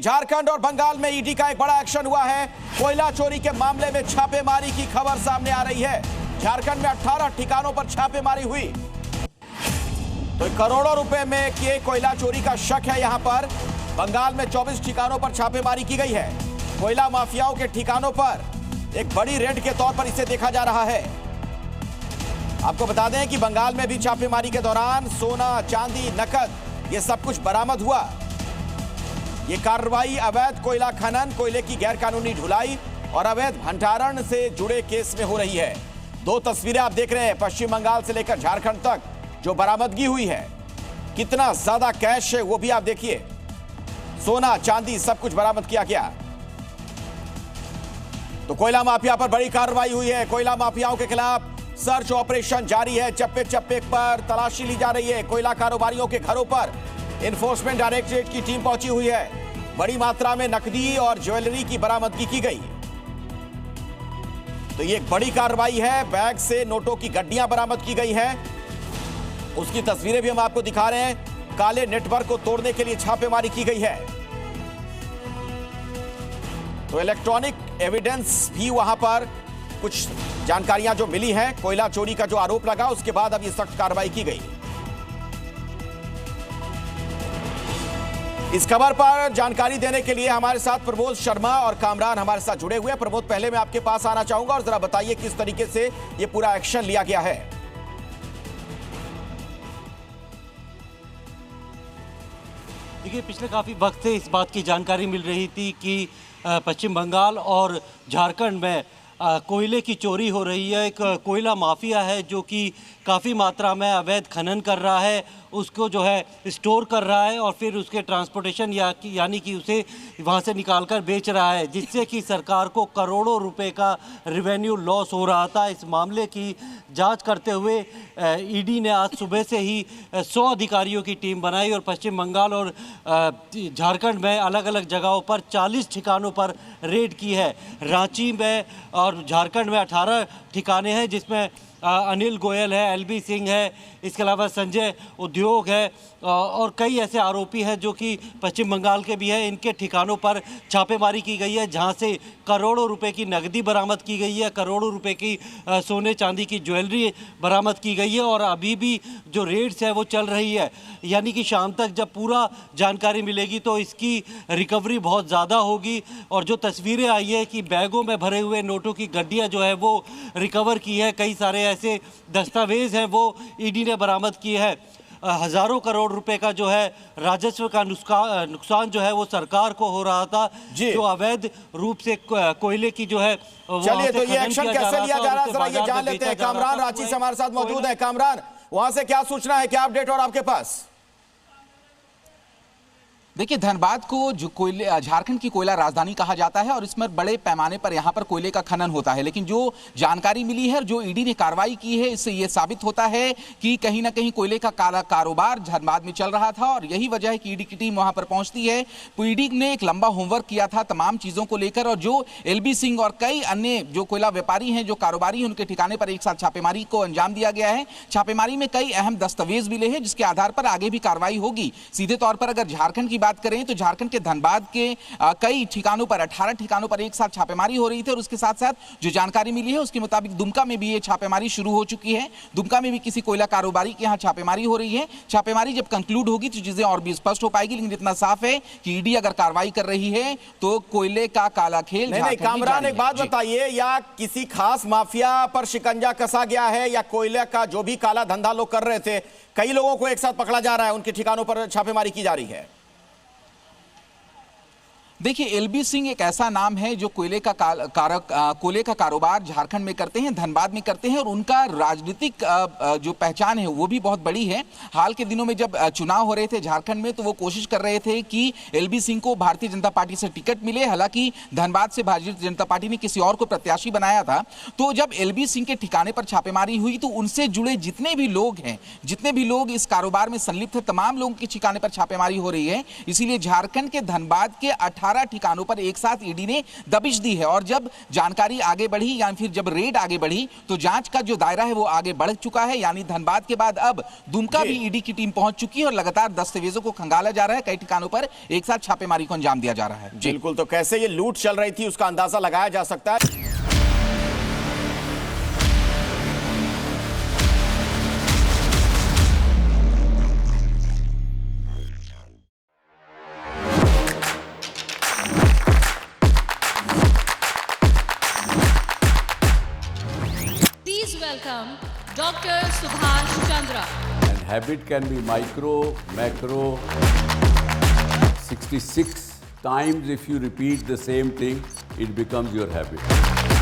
झारखंड और बंगाल में ईडी का एक बड़ा एक्शन हुआ है। कोयला चोरी के मामले में छापेमारी की खबर सामने आ रही है। झारखंड में 18 ठिकानों पर छापेमारी हुई। तो करोड़ों रुपए में किए कोयला चोरी का शक है। यहां पर बंगाल में 24 ठिकानों पर छापेमारी की गई है। कोयला माफियाओं के ठिकानों पर एक बड़ी रेड के तौर पर इसे देखा जा रहा है। आपको बता दें कि बंगाल में भी छापेमारी के दौरान सोना, चांदी, नकद ये सब कुछ बरामद हुआ। ये कार्रवाई अवैध कोयला खनन, कोयले की गैरकानूनी ढुलाई और अवैध भंडारण से जुड़े केस में हो रही है। दो तस्वीरें आप देख रहे हैं, पश्चिम बंगाल से लेकर झारखंड तक जो बरामदगी हुई है। कितना ज्यादा कैश है वो भी आप देखिए। सोना, चांदी सब कुछ बरामद किया गया। तो कोयला माफिया पर बड़ी कार्रवाई हुई है। कोयला माफियाओं के खिलाफ सर्च ऑपरेशन जारी है। चप्पे चप्पे पर तलाशी ली जा रही है। कोयला कारोबारियों के घरों पर एनफोर्समेंट डायरेक्टरेट की टीम पहुंची हुई है। बड़ी मात्रा में नकदी और ज्वेलरी की बरामदगी की गई। तो ये एक बड़ी कार्रवाई है। बैग से नोटों की गड्डियां बरामद की गई हैं। उसकी तस्वीरें भी हम आपको दिखा रहे हैं। काले नेटवर्क को तोड़ने के लिए छापेमारी की गई है। तो इलेक्ट्रॉनिक एविडेंस भी वहां पर कुछ जानकारियां जो मिली हैं। कोयला चोरी का जो आरोप लगा उसके बाद अब ये सख्त कार्रवाई की गई। इस खबर पर जानकारी देने के लिए हमारे साथ प्रमोद शर्मा और कामरान हमारे साथ जुड़े हुए हैं। प्रमोद, पहले मैं आपके पास आना चाहूंगा और जरा बताइए किस तरीके से ये पूरा एक्शन लिया गया है। देखिए, पिछले काफ़ी वक्त से इस बात की जानकारी मिल रही थी कि पश्चिम बंगाल और झारखंड में कोयले की चोरी हो रही है। एक कोयला माफिया है जो कि काफ़ी मात्रा में अवैध खनन कर रहा है, उसको जो है स्टोर कर रहा है और फिर उसके ट्रांसपोर्टेशन यानी कि उसे वहाँ से निकालकर बेच रहा है, जिससे कि सरकार को करोड़ों रुपए का रेवेन्यू लॉस हो रहा था। इस मामले की जांच करते हुए ईडी ने आज सुबह से ही 100 अधिकारियों की टीम बनाई और पश्चिम बंगाल और झारखंड में अलग अलग जगहों पर 40 ठिकानों पर रेड की है। रांची में और झारखंड में 18 ठिकाने हैं, जिसमें अनिल गोयल है, एलबी सिंह है, इसके अलावा संजय उद्योग है और कई ऐसे आरोपी हैं जो कि पश्चिम बंगाल के भी हैं। इनके ठिकानों पर छापेमारी की गई है, जहां से करोड़ों रुपए की नकदी बरामद की गई है, करोड़ों रुपए की सोने चांदी की ज्वेलरी बरामद की गई है और अभी भी जो रेड्स है वो चल रही है। यानी कि शाम तक जब पूरा जानकारी मिलेगी तो इसकी रिकवरी बहुत ज़्यादा होगी। और जो तस्वीरें आई है कि बैगों में भरे हुए नोटों की गड्डियाँ जो है वो रिकवर की है। कई सारे ऐसे दस्तावेज हैं वो ईडी ने बरामद किए हैं। हजारों करोड़ रुपए का जो है राजस्व का नुकसान जो है वो सरकार को हो रहा था, जो अवैध रूप से कोयले की जो है। चलिए, तो ये एक्शन कैसे लिया जा रहा है जरा ये जान लेते हैं। कामरान रांची से हमारे साथ मौजूद है। कामरान, वहां से क्या सूचना है, क्या अपडेट और आपके पास? देखिए, धनबाद को जो कोयले झारखंड की कोयला राजधानी कहा जाता है और इसमें बड़े पैमाने पर यहाँ पर कोयले का खनन होता है। लेकिन जो जानकारी मिली है, जो ईडी ने कार्रवाई की है, इससे ये साबित होता है कि कहीं ना कहीं कोयले का काला कारोबार धनबाद में चल रहा था और यही वजह है कि ईडी की टीम वहां पर पहुंचती है। तो ईडी ने एक लंबा होमवर्क किया था तमाम चीजों को लेकर और जो एलबी सिंह और कई अन्य जो कोयला व्यापारी हैं, जो कारोबारी हैं, उनके ठिकाने पर एक साथ छापेमारी को अंजाम दिया गया है। छापेमारी में कई अहम दस्तावेज मिले हैं जिसके आधार पर आगे भी कार्रवाई होगी। सीधे तौर पर अगर झारखंड की बात करें तो झारखंड के धनबाद के कई ठिकानों पर 18 ठिकानों पर एक साथ छापेमारी हो रही थी और उसके साथ साथ जो जानकारी मिली है उसके मुताबिक दुमका में भी ये छापेमारी शुरू हो चुकी है। दुमका में भी किसी कोयला कारोबारी के यहाँ छापेमारी हो रही है। छापेमारी जब कंक्लूड होगी तो चीजें और भी स्पष्ट हो पाएगी, लेकिन इतना साफ है कि ईडी अगर कार्रवाई कर रही है तो कोयले का काला खेल। नहीं, कामरान एक बात बताइए, या किसी खास माफिया पर शिकंजा कसा गया है या कोयले का जो भी काला धंधा लोग कर रहे थे, कई लोगों को एक साथ पकड़ा जा रहा है, उनके ठिकानों पर छापेमारी की जा रही है? देखिए, एलबी सिंह एक ऐसा नाम है जो कोयले का कारोबार झारखंड में करते हैं, धनबाद में करते हैं और उनका राजनीतिक जो पहचान है वो भी बहुत बड़ी है। हाल के दिनों में जब चुनाव हो रहे थे झारखंड में तो वो कोशिश कर रहे थे कि एलबी सिंह को भारतीय जनता पार्टी से टिकट मिले। हालांकि धनबाद से भारतीय जनता पार्टी ने किसी और को प्रत्याशी बनाया था। तो जब एलबी सिंह के ठिकाने पर छापेमारी हुई तो उनसे जुड़े जितने भी लोग हैं, जितने भी लोग इस कारोबार में संलिप्त है, तमाम लोगों के ठिकाने पर छापेमारी हो रही है। इसीलिए झारखंड के धनबाद के 18 18 ठिकानों पर एक साथ ईडी ने दबिश दी है। और जब जानकारी आगे बढ़ी या फिर जब रेड आगे बढ़ी तो जांच का जो दायरा है वो आगे बढ़ चुका है, यानी धनबाद के बाद अब दुमका भी ईडी की टीम पहुंच चुकी है और लगातार दस्तावेजों को खंगाला जा रहा है। कई ठिकानों पर एक साथ छापेमारी को अंजाम दिया जा रहा है। बिल्कुल, तो कैसे ये लूट चल रही थी उसका अंदाजा लगाया जा सकता है। Welcome Dr. Subhash Chandra. And habit can be micro, macro, 66 times if you repeat the same thing, it becomes your habit.